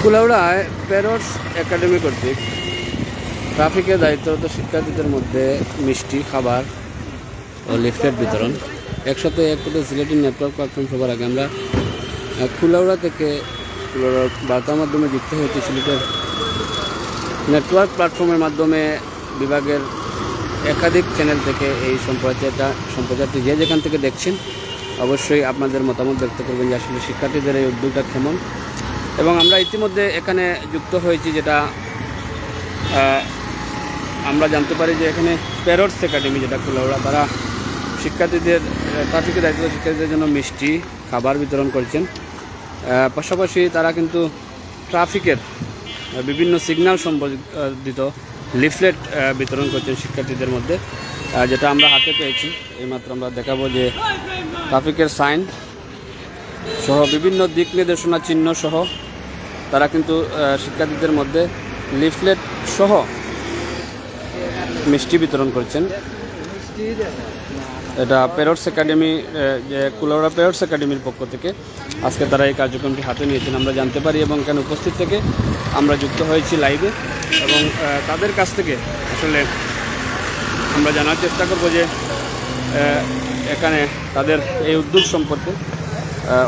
কুলাউড়ায় parrots academy কর্তৃক ট্রাফিকের দায়িত্বরত শিক্ষার্থীদের মধ্যে মিষ্টি খাবার ও লিফলেট বিতরণ। একসাথে এক কোটি সিলেটি নেটওয়ার্ক প্ল্যাটফর্ম সবার আগে আমরা কুলাউড়া থেকে বার্তার মাধ্যমে যুক্ত হয়েছি সিলেটের নেটওয়ার্ক প্ল্যাটফর্মের মাধ্যমে বিভাগের একাধিক চ্যানেল থেকে এই সম্প্রচারটি যে যেখান থেকে দেখছেন অবশ্যই আপনাদের মতামত ব্যক্ত করবেন যে আসলে শিক্ষার্থীদের এই উদ্যোগটা কেমন। এবং আমরা ইতিমধ্যে এখানে যুক্ত হয়েছি, যেটা আমরা জানতে পারি যে এখানে প্যারটস একাডেমি যেটা কুলাউড়া, তারা শিক্ষার্থীদের ট্রাফিকের দায়িত্ব শিক্ষার্থীদের জন্য মিষ্টি খাবার বিতরণ করছেন। পাশাপাশি তারা কিন্তু ট্রাফিকের বিভিন্ন সিগন্যাল সম্বন্ধিত লিফলেট বিতরণ করছেন শিক্ষার্থীদের মধ্যে, যেটা আমরা হাতে পেয়েছি। এইমাত্র আমরা দেখাবো যে ট্রাফিকের সাইন সহ বিভিন্ন দিক নির্দেশনা চিহ্ন সহ তারা কিন্তু শিক্ষার্থীদের মধ্যে লিফলেট সহ মিষ্টি বিতরণ করছেন। এটা প্যারটস একাডেমি, যে কুলাউড়া প্যারটস একাডেমির পক্ষ থেকে আজকে তারা এই কার্যক্রমটি হাতে নিয়েছেন আমরা জানতে পারি, এবং এখানে উপস্থিত থেকে আমরা যুক্ত হয়েছি লাইভে এবং তাদের কাছ থেকে আসলে আমরা জানার চেষ্টা করব যে এখানে তাদের এই উদ্যোগ সম্পর্কে।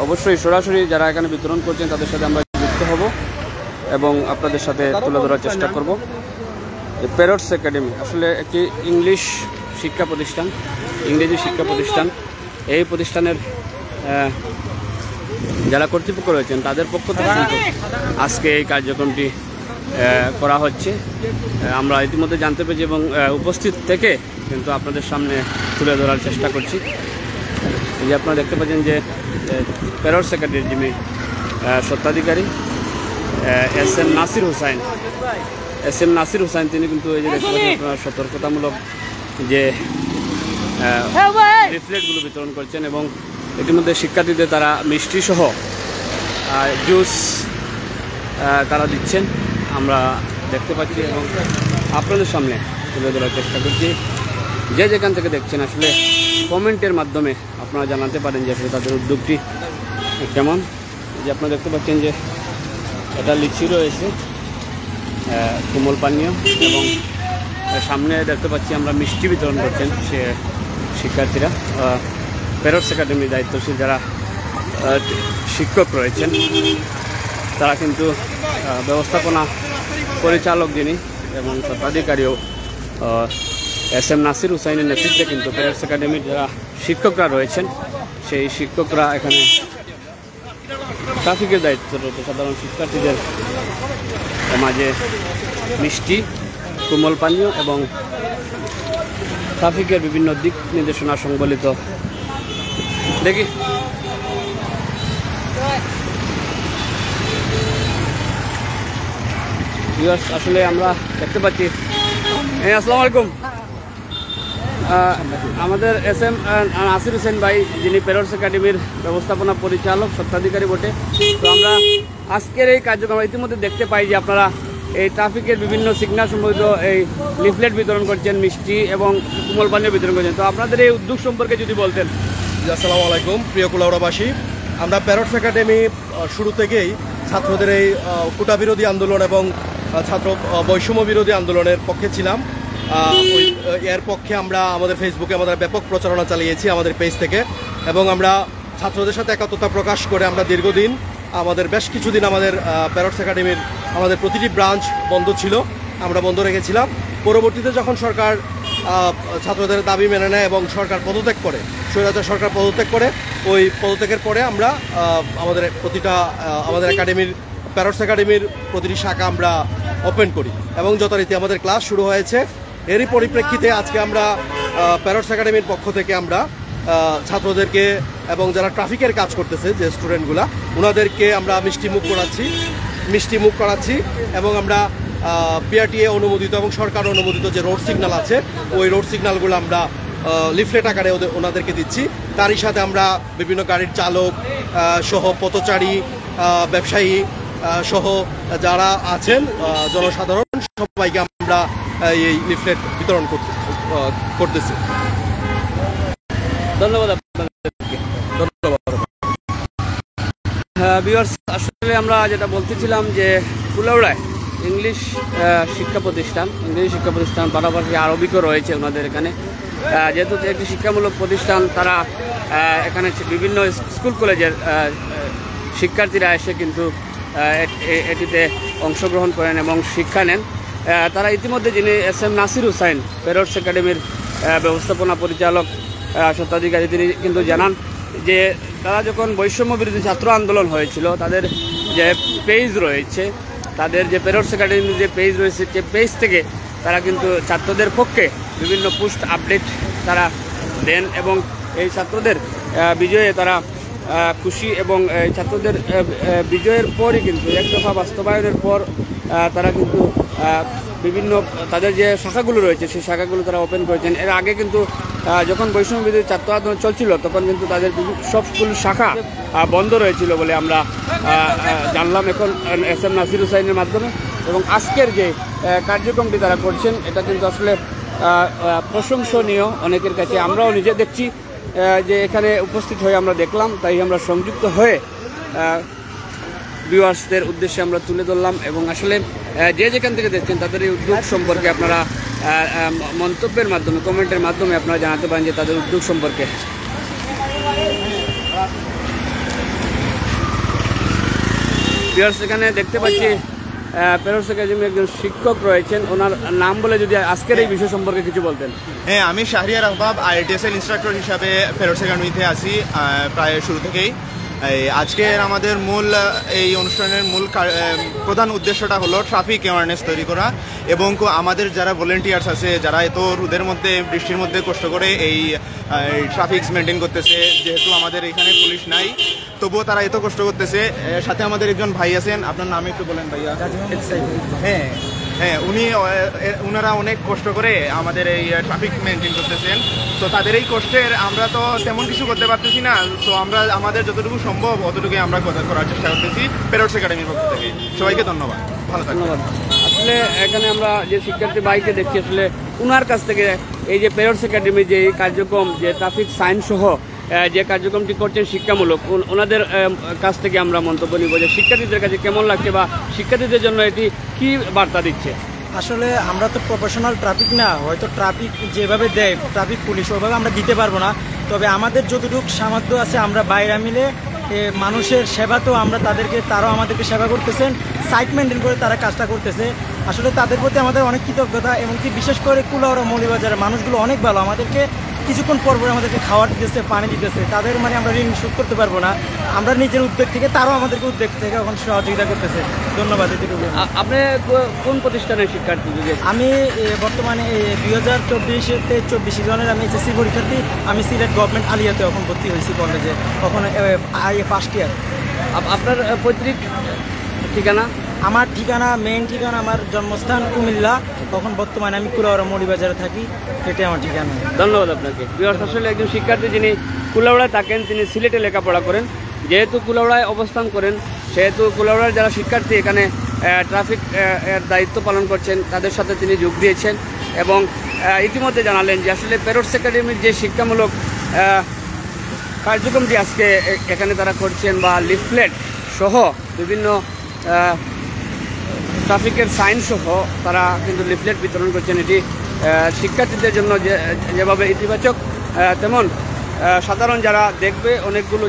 অবশ্যই সরাসরি যারা এখানে বিতরণ করছেন তাদের সাথে আমরা যুক্ত হব এবং আপনাদের সাথে তুলে ধরার চেষ্টা করব। প্যারটস একাডেমি আসলে একটি ইংরেজি শিক্ষা প্রতিষ্ঠান। এই প্রতিষ্ঠানের যারা কর্তৃপক্ষ রয়েছেন তাদের পক্ষ থেকে কিন্তু আজকে এই কার্যক্রমটি করা হচ্ছে। আমরা ইতিমধ্যে জানতে পেরেছি এবং উপস্থিত থেকে কিন্তু আপনাদের সামনে তুলে ধরার চেষ্টা করছি। এই যে আপনারা দেখতে পাচ্ছেন যে প্যারটস একাডেমির যিনি স্বত্বাধিকারী এস এম নাসির হুসাইন তিনি কিন্তু এই যে দেখতে পাচ্ছেন আপনারা সতর্কতামূলক যে লিফলেটগুলো বিতরণ করছেন এবং ইতিমধ্যে শিক্ষার্থীদের তারা মিষ্টি সহ জুস তারা দিচ্ছেন আমরা দেখতে পাচ্ছি এবং আপনাদের সামনে তুলে ধরার চেষ্টা করছি। যে যেখান থেকে দেখছেন আসলে কমেন্টের মাধ্যমে আপনারা জানাতে পারেন যে আসলে তাদের উদ্যোগটি কেমন। যে আপনারা দেখতে পাচ্ছেন যে এটা লিচি রয়েছে, কোমল পানীয়, এবং সামনে দেখতে পাচ্ছি আমরা মিষ্টি বিতরণ করছেন সে শিক্ষার্থীরা। প্যারটস একাডেমির দায়িত্বশীল যারা শিক্ষক রয়েছেন তারা কিন্তু ব্যবস্থাপনা পরিচালক যিনি এবং স্বত্বাধিকারীও এস এম নাসির হুসাইনের নেতৃত্বে কিন্তু প্যারটস একাডেমির যারা শিক্ষকরা রয়েছেন সেই শিক্ষকরা এখানে ট্রাফিকের দায়িত্বরত সাধারণ শিক্ষার্থীদের মাঝে মিষ্টি, কোমল পানীয় এবং ট্রাফিকের বিভিন্ন দিক নির্দেশনা সংবলিত দেখি আসলে আমরা দেখতে পাচ্ছি। আসসালামু আলাইকুম, আমাদের এস এম নাসির হোসেন ভাই যিনি প্যারটস একাডেমির ব্যবস্থাপনা পরিচালক স্বত্বাধিকারী বটে। তো আমরা আজকের এই কার্যক্রম ইতিমধ্যে দেখতে পাই যে আপনারা এই ট্রাফিকের বিভিন্ন সিগন্যাল সম্বন্ধিত এই লিফলেট বিতরণ করছেন, মিষ্টি এবং কোমল পানীয় বিতরণ করছেন। তো আপনাদের এই উদ্যোগ সম্পর্কে যদি বলতেন। আসসালামু আলাইকুম প্রিয় কুলাউড়াবাসী, আমরা প্যারটস একাডেমি শুরু থেকেই ছাত্রদের এই কোটা বিরোধী আন্দোলন এবং ছাত্র বৈষম্য বিরোধী আন্দোলনের পক্ষে ছিলাম। এর পক্ষে আমরা আমাদের ফেসবুকে আমাদের ব্যাপক প্রচারণা চালিয়েছি আমাদের পেজ থেকে, এবং আমরা ছাত্রদের সাথে একাত্মতা প্রকাশ করে আমরা দীর্ঘদিন আমাদের বেশ কিছুদিন আমাদের প্যারটস একাডেমির আমাদের প্রতিটি ব্রাঞ্চ বন্ধ ছিল, আমরা বন্ধ রেখেছিলাম। পরবর্তীতে যখন সরকার ছাত্রদের দাবি মেনে নেয় এবং সরকার পদত্যাগ করে, স্বৈরাচার সরকার পদত্যাগ করে, ওই পদত্যাগের পরে আমরা আমাদের একাডেমির প্যারটস একাডেমির প্রতিটি শাখা আমরা ওপেন করি এবং যথারীতি আমাদের ক্লাস শুরু হয়েছে। এরই পরিপ্রেক্ষিতে আজকে আমরা প্যারটস একাডেমির পক্ষ থেকে আমরা ছাত্রদেরকে এবং যারা ট্রাফিকের কাজ করতেছে যে স্টুডেন্টগুলা ওনাদেরকে আমরা মিষ্টি মুখ করাচ্ছি এবং আমরা বিআরটিএ অনুমোদিত এবং সরকার অনুমোদিত যে রোড সিগন্যাল আছে ওই রোড সিগন্যালগুলো আমরা লিফলেট আকারে ওনাদেরকে দিচ্ছি। তারই সাথে আমরা বিভিন্ন গাড়ির চালক সহ পথচারী, ব্যবসায়ী সহ যারা আছেন জনসাধারণ সবাইকে আমরা এই লিফলেট বিতরণ করতেছি। ধন্যবাদ। ভিউয়ার্স, আসলে আমরা যেটা বলতেছিলাম যে কুলাউড়ায় ইংলিশ শিক্ষা প্রতিষ্ঠান পাশাপাশি আরবিকও রয়েছে ওনাদের এখানে। যেহেতু একটি শিক্ষামূলক প্রতিষ্ঠান, তারা এখানে বিভিন্ন স্কুল কলেজের শিক্ষার্থীরা এসে কিন্তু এটিতে অংশগ্রহণ করেন এবং শিক্ষা নেন। তারা ইতিমধ্যে যিনি SM নাসির হুসাইন প্যারটস একাডেমির ব্যবস্থাপনা পরিচালক স্বত্বাধিকারী, তিনি কিন্তু জানান যে তারা যখন বৈষম্য বিরোধী ছাত্র আন্দোলন হয়েছিল, তাদের যে পেজ রয়েছে, তাদের যে প্যারটস একাডেমির যে পেজ রয়েছে, যে পেজ থেকে তারা কিন্তু ছাত্রদের পক্ষে বিভিন্ন পোস্ট আপডেট তারা দেন এবং এই ছাত্রদের বিজয়ে তারা খুশি এবং এই ছাত্রদের বিজয়ের পরই কিন্তু এক দফা বাস্তবায়নের পর তারা কিন্তু বিভিন্ন তাদের যে শাখাগুলো রয়েছে সেই শাখাগুলো তারা ওপেন করেছেন। এর আগে কিন্তু যখন বৈষম্য বিরোধী ছাত্র আন্দোলন চলছিল, তখন কিন্তু তাদের সব স্কুল শাখা বন্ধ রয়েছিল বলে আমরা জানলাম এখন SM নাসির হুসাইনের মাধ্যমে। এবং আজকের যে কার্যক্রমটি তারা করছেন, এটা কিন্তু আসলে প্রশংসনীয় অনেকের কাছে। আমরাও নিজে দেখছি যে এখানে উপস্থিত হয়ে আমরা দেখলাম, তাই আমরা সংযুক্ত হয়ে ভিউয়ার্সদের উদ্দেশ্যে আমরা তুলে ধরলাম। এবং আসলে যে যেখান থেকে দেখছেন তাদের এই উদ্যোগ সম্পর্কে আপনারা মন্তব্যের মাধ্যমে, কমেন্টের মাধ্যমে আপনারা জানাতে পারেন যে তাদের উদ্যোগ সম্পর্কে। ভিউয়ার্স, এখানে দেখতে পাচ্ছি প্যারটস একাডেমি একজন শিক্ষক রয়েছেন, ওনার নাম বলে যদি আজকের এই বিষয় সম্পর্কে কিছু বলতেন। হ্যাঁ, আমি শাহরিয়ার আহবাব IITSL ইনস্ট্রাক্টর হিসাবে প্যারটস একাডেমিতে আছি প্রায় শুরু থেকেই। আজকের আমাদের এই অনুষ্ঠানের প্রধান উদ্দেশ্যটা হলো ট্রাফিক অ্যাওয়ারনেস তৈরি করা এবং আমাদের যারা ভলেন্টিয়ার্স আছে, যারা এত রোদের মধ্যে বৃষ্টির মধ্যে কষ্ট করে এই ট্রাফিক মেনটেন করতেছে, যেহেতু আমাদের এখানে পুলিশ নাই তবুও তারা এত কষ্ট করতেছে। সাথে আমাদের একজন ভাই আছেন, আপনার নাম একটু বলেন ভাইয়া। হ্যাঁ, ওনারা অনেক কষ্ট করে আমাদের এই ট্রাফিক মেনটেন করতেছেন। তো তাদের এই কষ্টের আমরা তো তেমন কিছু করতে পারতেছি না, তো আমরা আমাদের যতটুকু সম্ভব অতটুকু আমরা করার চেষ্টা করতেছি প্যারটস একাডেমির পক্ষ থেকে। সবাইকে ধন্যবাদ, ভালো থাকবেন। ধন্যবাদ। আসলে এখানে আমরা যে শিক্ষার্থী ভাইকে দেখছি, আসলে ওনার কাছ থেকে এই যে প্যারটস একাডেমি যে কার্যক্রম, যে ট্রাফিক সাইন সহ যে কার্যক্রমটি করছেন শিক্ষামূলক, ওনাদের কাছ থেকে আমরা মন্তব্য নিব যে শিক্ষার্থীদের কাছে কেমন লাগছে বা শিক্ষার্থীদের জন্য এটি কি বার্তা দিচ্ছে। আসলে আমরা তো প্রফেশনাল ট্রাফিক না, হয়তো ট্রাফিক যেভাবে দেয় ট্রাফিক পুলিশ ওইভাবে আমরা দিতে পারবো না, তবে আমাদের যতটুকু সামর্থ্য আছে আমরা বাইরে মিলে মানুষের সেবা, তো আমরা তারাও আমাদেরকে সেবা করতেছেন, সাইট মেনটেন করে তারা কাজটা করতেছে। আসলে তাদের প্রতি আমাদের অনেক কৃতজ্ঞতা, এবং কি বিশেষ করে কুলাউড়া মৌলভীবাজারের মানুষগুলো অনেক ভালো, আমাদেরকে কিছুক্ষণ পর আমাদেরকে খাবার দিতেছে, পানি দিতেছে, তাদের আমরা ঋণ শোধ করতে পারবো না, আমরা নিজের উদ্যোগ থেকে, তারাও আমাদেরকে উদ্যোগ থেকে এখন সহযোগিতা করতেছে। ধন্যবাদ। আপনি কোন প্রতিষ্ঠানের শিক্ষার্থী? আমি বর্তমানে 2024 জনের আমি SSC পরীক্ষার্থী। আমি সিলেট গভর্নমেন্ট আলিয়াতে এখন ভর্তি হয়েছি কলেজে, এখন ফার্স্ট ইয়ার। আপনার পৈতৃক ঠিকানা? আমার ঠিকানা, মেইন ঠিকানা আমার জন্মস্থান কুমিল্লা, তখন বর্তমানে আমি কুলাউড়া মৌলভীবাজারে থাকি, এটাই আমার ঠিকানা। ধন্যবাদ আপনাকে। আসলে একজন শিক্ষার্থী যিনি কুলাউড়ায় থাকেন, তিনি সিলেটে লেখাপড়া করেন। যেহেতু কুলাউড়ায় অবস্থান করেন, সেহেতু কুলাউড়ার যারা শিক্ষার্থী এখানে ট্রাফিক এর দায়িত্ব পালন করছেন, তাদের সাথে তিনি যোগ দিয়েছেন এবং ইতিমধ্যে জানালেন যে আসলে প্যারটস একাডেমির যে শিক্ষামূলক কার্যক্রমটি আজকে এখানে তারা করছেন, বা লিফলেট সহ বিভিন্ন ট্রাফিকের সাইন সহ তারা কিন্তু লিফলেট বিতরণ করছেন। এটি শিক্ষার্থীদের জন্য যেভাবে ইতিবাচক, তেমন সাধারণ যারা দেখবে অনেকগুলো